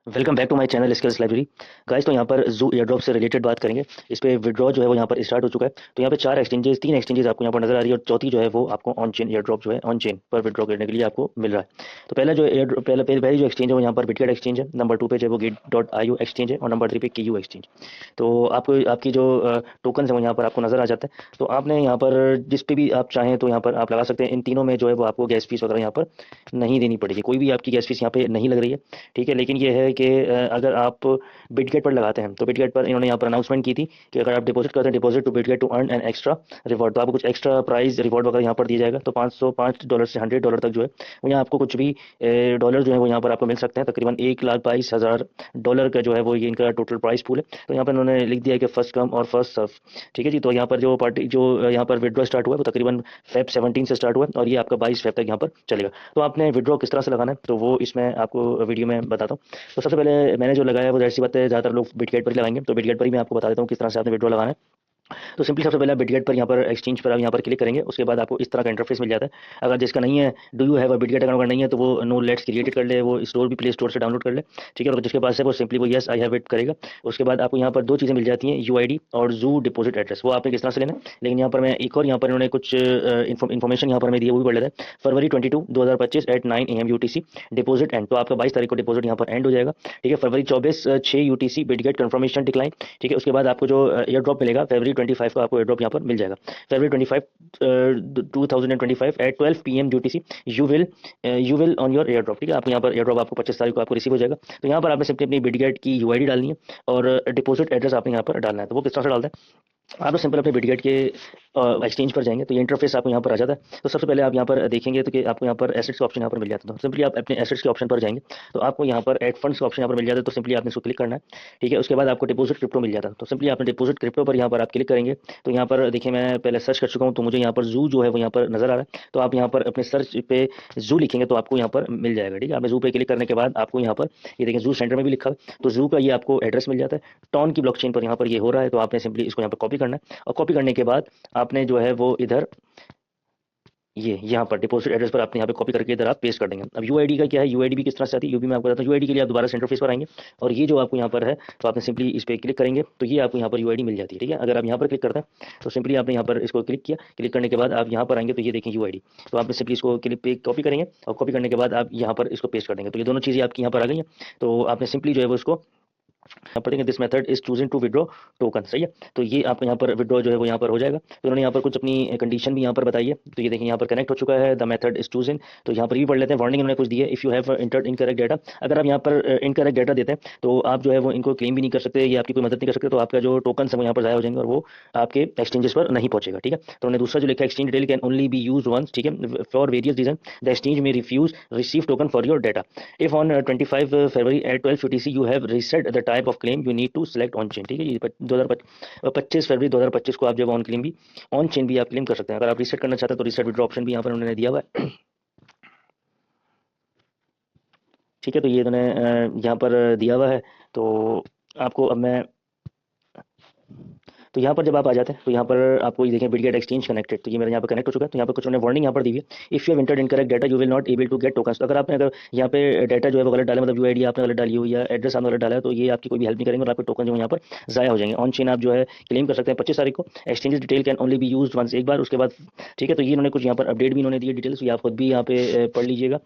Welcome back to my channel skills library. Guys, तो यहाँ पर जू एयरड्रॉप से रिलेटेड बात करेंगे। इस पे विड्रॉ जो है वो यहाँ पर स्टार्ट हो चुका है। तो यहाँ पे तीन एक्सचेंजेस आपको यहाँ पर नजर आ रही है और चौथी जो है वो आपको ऑन चेन एयरड्रॉप जो है ऑन चेन पर विड्रॉ करने के लिए आपको मिल रहा है। तो पहला जो एयर पहली जो एक्सचेंज है वो यहाँ पर बिटगेट एक्सचेंज है। नंबर 2 पे जो है वो गेट.io एक्सचेंज है और नंबर 3 पे KU एक्सचेंज। तो आपको आपकी जो टोकन है वो यहाँ पर आपको नजर आ जाता है। तो आपने यहाँ पर जिस पे भी आप चाहें तो यहाँ पर आप लगा सकते हैं। इन तीनों में जो है वो आपको गैस फीस वगैरह यहाँ पर नहीं देनी पड़ेगी, कोई भी आपकी गैस फीस यहाँ पे नहीं लग रही है। ठीक है, लेकिन ये है कि अगर आप बिटगेट पर लगाते हैं तो बिटगेट पर इन्होंने यहाँ पर अनाउंसमेंट की थी कि अगर आप डिपॉजिट करते हैं deposit to Bitget to earn an extra reward, तो आपको कुछ एक्स्ट्रा प्राइस रिवॉर्ड वगैरह यहाँ पर दिया जाएगा। तो $505 से $100 तक जो है वो यहाँ आपको कुछ भी डॉलर जो है वो यहाँ पर आपको मिल सकते हैं। तकरीबन $1,22,000 का जो है वो ये इनका टोटल प्राइस पूल है। तो यहाँ पर इन्होंने लिख दिया है कि फर्स्ट कम और फर्स्ट सर्व। ठीक है जी। तो यहाँ पर जो पार्टी जो यहाँ पर विड्रॉ स्टार्ट हुआ है वो तकरीबन Feb 17 से स्टार्ट हुआ है और ये आपका 22 फेब तक यहाँ पर चलेगा। तो आपने विड्रॉ किस तरह से लगाना है तो वो इसमें आपको वीडियो में बताता हूँ। तो सबसे पहले मैंने जो लगाया है वो, जाहिर सी बात है, ज़्यादातर लोग बिटगेट पर ही लगाएंगे। तो बिटगेट पर ही मैं आपको बता देता हूँ किस तरह से आपने विड्रॉ लगाना है। तो सिंपली सबसे पहले आप बिटगेट पर यहाँ पर एक्सचेंज पर आप यहाँ पर क्लिक करेंगे। उसके बाद आपको इस तरह का इंटरफेस मिल जाता है। अगर जिसका नहीं है, do you have a Bitget account, अगर नहीं है तो वो नो लेट्स क्रिएटेड कर ले, वो स्टोर भी प्ले स्टोर से डाउनलोड कर ले। ठीक है, और जिसके पास है वो सिंपली वो यस आई हैव इट करेगा। उसके बाद आपको यहाँ पर दो चीज़ें मिल जाती हैं, UID और जू डिपॉजिट एड्रेस। वो आपने किस तरह से लेना है, लेकिन यहाँ पर मैं एक और यहाँ पर इन्होंने कुछ इन्फॉर्मेशन यहाँ पर मैं दी है, वो भी पढ़ लेते हैं। February 22, 2025 at 9 AM UTC deposit end. तो आपका 22 तारीख को डिपॉजिट यहाँ पर एंड हो जाएगा। ठीक है, February 24, 6 UTC Bitget confirmation decline. ठीक है, उसके बाद आपको जो एयर ड्रॉप मिलेगा February 25 को आपको एयर ड्रॉप यहाँ पर मिल जाएगा। February 25, 2025 at 12 PM UTC you will on your airdrop. ठीक है, आप यहाँ पर एयर ड्रॉप आपको 25 तारीख को आपको रिसीव हो जाएगा। तो यहाँ पर आपने सिंपली अपनी बिटगेट की UID डालनी है और डिपॉजिट एड्रेस आपने यहाँ पर डालना है। तो वो किस तरह से डालते हैं, आप लोग सिंपल अपने बिटगेट के एक्सचेंज पर जाएंगे तो ये इंटरफेस आपको यहाँ पर आ जाता है। तो सबसे पहले आप यहाँ पर देखेंगे तो कि आपको यहाँ पर एसेट्स का ऑप्शन यहाँ पर मिल जाता है। तो सिंपली आप अपने एसेट्स के ऑप्शन पर जाएंगे तो आपको यहाँ पर एड फंड्स का ऑप्शन यहाँ पर मिल जाता है। तो सिंपली आपने इसको क्लिक करना है। ठीक है, उसके बाद आपको डिपॉजिट क्रिप्टो मिल जाता है। तो सिंपली आपने डिपॉजिट क्रिप्टो पर यहाँ पर आप क्लिक करेंगे। तो यहाँ पर देखिए, मैं पहले सर्च कर चुका हूँ तो मुझे यहाँ पर जू जो है वो यहाँ पर नजर आ रहा है। तो आप यहाँ पर अपने सर्च पे जू लिखेंगे तो आपको यहाँ पर मिल जाएगा। ठीक है, आपने जू पे क्लिक करने के बाद आपको यहाँ पर ये देखिए जू सेंटर में भी लिखा है। तो जू का ये आपको एड्रेस मिल जाता है। टॉन की ब्लॉकचेन पर यहाँ पर ये हो रहा है। तो आपने सिंपली इसको यहाँ पर कॉपी करना है और कॉपी करने के बाद आपने जो है वो इधर ये यहाँ पर डिपॉजिट एड्रेस पर आपने यहाँ पे कॉपी करके इधर आप पेस्ट कर देंगे। अब UID का क्या है, UID भी किस तरह से आती है ये भी मैं आपको बताता हूँ। UID के लिए आप दोबारा से इंटरफेस पर आएंगे और ये जो आपको यहाँ पर है तो आपने सिंपली इस पर क्लिक करेंगे तो ये आपको यहाँ पर UID मिल जाती है। ठीक है, अगर आप यहाँ पर क्लिक करते हैं तो सिंपली आपने यहाँ पर इसको क्लिक किया। क्लिक करने के बाद आप यहाँ पर आएंगे तो ये देखें UID। तो आपने सिंपली इसको क्लिक पे कॉपी करेंगे और कॉपी करने के बाद आप यहाँ पर इसको पेस्ट कर देंगे। तो ये दोनों चीज़ें आपकी यहाँ पर आ गई हैं। तो आपने सिंपली जो है वो इसको यहाँ पर देखें, this method is choosing to withdraw token. सही है, तो ये आपको यहाँ पर विड्रॉ जो है वो यहाँ पर हो जाएगा। तो उन्होंने यहाँ पर कुछ अपनी कंडीशन भी यहाँ पर बताई है। तो ये देखें यहाँ पर कनेक्ट हो चुका है, द मेथड इज चूजिंग। तो यहाँ पर भी पढ़ लेते हैं। वार्निंग उन्होंने कुछ दी है, if you have entered incorrect data. अगर आप यहाँ पर इनकरेक्ट डाटा देते हैं तो आप जो है वो इनको क्लेम भी नहीं कर सकते, ये आपकी कोई मदद नहीं कर सकते। तो आपका जो टोकन है वो यहाँ पर ज़ाया हो जाएंगे और वो आपके एक्सचेंजेस पर नहीं पहुंचेगा। ठीक है, तो उन्होंने दूसरा जो लिखा है, exchange detail can only be use once. ठीक है, for various reason the exchange may refuse receive token for your data. If on 25 February at 12 UTC you have reset the type of claim you need to select on chain. ठीक है, ये 25 फरवरी 2025 को आप जब on chain भी आप claim कर सकते हैं। अगर आप रीसेट करना चाहते हैं तो रीसेट विड्रॉ ऑप्शन भी यहाँ पर उन्होंने दिया हुआ है। ठीक है, तो ये उन्होंने यहाँ पर दिया हुआ है। तो आपको अब मैं तो यहाँ पर जब आप आ जाते हैं तो यहाँ पर आपको ये देखें बिटगेट एक्सचेंज कनेक्टेड। तो ये मेरा यहाँ पर कनेक्ट हो चुका है। तो यहाँ पर कुछ उन्होंने वार्निंग यहाँ पर दी हुई है, if you have entered incorrect data you will not able to get tokens. अगर यहाँ पे डाटा जो है वो गलत डाला, मतलब UID आपने गलत डाली हो या एड्रेस आपने गलत डाला है तो ये आपकी कोई भी हेल्प नहीं करेंगे और आपके टोकन जो है यहाँ पर ज़ाया हो जाएंगे। ऑन चेन आप जो है क्लेम कर सकते हैं 25 तारीख को। Exchange detail can only be use once, एक बार, उसके बाद। ठीक है, तो ये इन्होंने कुछ यहाँ पर अपडेट भी इन्होंने दी है डिटेल्स, ये आप खुद भी यहाँ पे पढ़ लीजिएगा।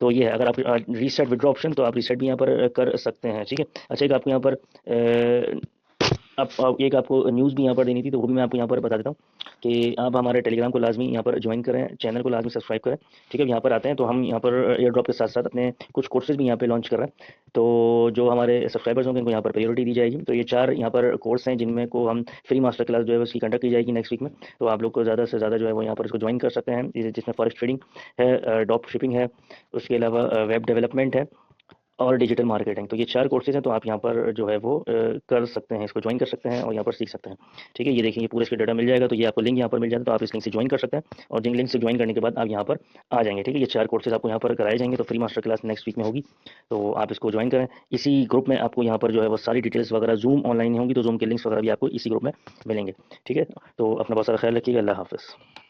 तो ये है, अगर आप रीसेट विड्रॉ ऑप्शन तो आप रीसेट भी यहाँ पर कर सकते हैं। ठीक है, अच्छा, एक आपको यहाँ पर अब एक आपको न्यूज़ भी यहाँ पर देनी थी तो वो भी मैं आपको यहाँ पर बता देता हूँ कि आप हमारे टेलीग्राम को लाजमी यहाँ पर ज्वाइन करें, चैनल को लाजमी सब्सक्राइब करें। ठीक है, यहाँ पर आते हैं तो हम यहाँ पर एयर ड्रॉप के साथ साथ अपने कुछ कोर्सेज भी यहाँ पे लॉन्च कर रहे हैं। तो जो हमारे सब्सक्राइबर्स होंगे उनको यहाँ पर प्रायोरिटी दी जाएगी। तो ये 4 यहाँ पर कोर्स हैं जिनमें को हम फ्री मास्टर क्लास जो है उसकी कंडक्ट की जाएगी नेक्स्ट वीक में। तो आप लोग को ज़्यादा से ज़्यादा जो है वो यहाँ पर इसको ज्वाइन कर सकते हैं, जिसमें फॉरेक्स ट्रेडिंग है, ड्रॉप शिपिंग है, उसके अलावा वेब डेवलपमेंट है और डिजिटल मार्केटिंग। तो ये 4 कोर्सेज हैं। तो आप यहाँ पर जो है वो कर सकते हैं, इसको ज्वाइन कर सकते हैं और यहाँ पर सीख सकते हैं। ठीक है, ये देखिए, ये पूरे इसके डाटा मिल जाएगा। तो ये आपको लिंक यहाँ पर मिल जाता है, तो आप इस लिंक से ज्वाइन कर सकते हैं और जिन लिंक से ज्वाइन करने के बाद आप यहाँ पर आ जाएंगे। ठीक है, ये 4 कोर्सेज आपको यहाँ पर कराए जाएंगे। तो free master class next week में होगी, तो आप इसको ज्वाइन करें। इसी ग्रुप में आपको यहाँ पर जो है वो सारी डिटेल्स वगैरह, जूम ऑनलाइन होंगी तो जूम के लिंक्स वगैरह भी आपको इसी ग्रुप में मिलेंगे। ठीक है, तो अपना बहुत सारा ख्याल रखिएगा। अल्लाह हाफिज़।